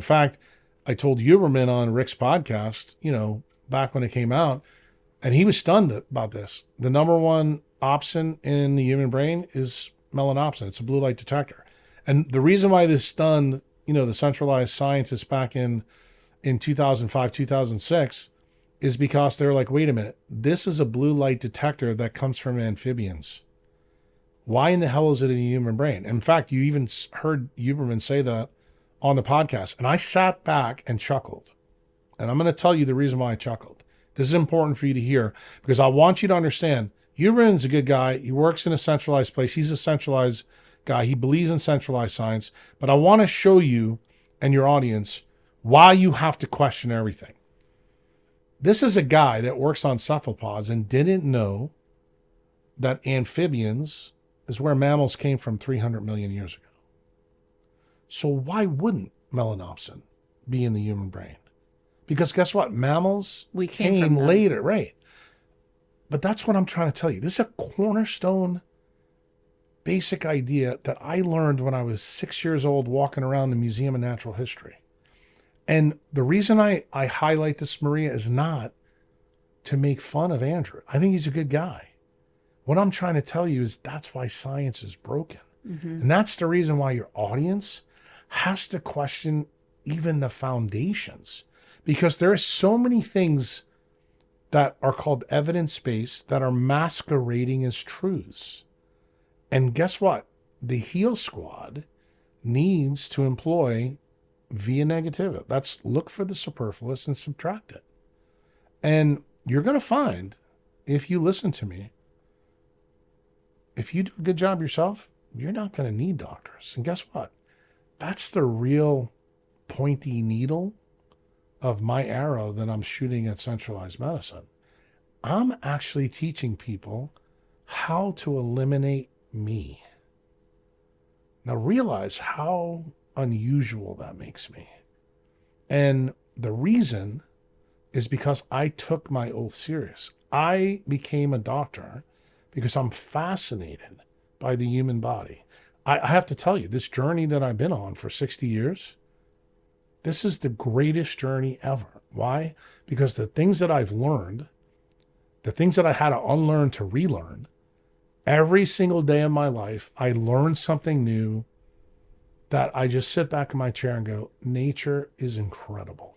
In fact, I told Huberman on Rick's podcast, back when it came out, and he was stunned about this. The number one opsin in the human brain is melanopsin. It's a blue light detector. And the reason why this stunned, the centralized scientists back in 2005, 2006 is because they're like, wait a minute, this is a blue light detector that comes from amphibians. Why in the hell is it in a human brain? In fact, you even heard Huberman say that on the podcast. And I sat back and chuckled. And I'm going to tell you the reason why I chuckled. This is important for you to hear because I want you to understand Huberman's a good guy. He works in a centralized place. He's a centralized guy. He believes in centralized science. But I want to show you and your audience why you have to question everything. This is a guy that works on cephalopods and didn't know that amphibians is where mammals came from 300 million years ago. So why wouldn't melanopsin be in the human brain? Because guess what? Mammals We came later, right? But that's what I'm trying to tell you. This is a cornerstone basic idea that I learned when I was 6 years old walking around the Museum of Natural History. And the reason I highlight this, Maria, is not to make fun of Andrew. I think he's a good guy. What I'm trying to tell you is that's why science is broken. Mm-hmm. And that's the reason why your audience has to question even the foundations. Because there are so many things that are called evidence-based that are masquerading as truths. And guess what? The Heal Squad needs to employ via negativity. That's look for the superfluous and subtract it. And you're going to find, if you listen to me, if you do a good job yourself, you're not going to need doctors. And guess what? That's the real pointy needle of my arrow that I'm shooting at centralized medicine. I'm actually teaching people how to eliminate me. Now realize how unusual that makes me. And the reason is because I took my oath serious. I became a doctor because I'm fascinated by the human body. I have to tell you, this journey that I've been on for 60 years, this is the greatest journey ever. Why? Because the things that I've learned, the things that I had to unlearn to relearn, every single day of my life, I learned something new that I just sit back in my chair and go, nature is incredible.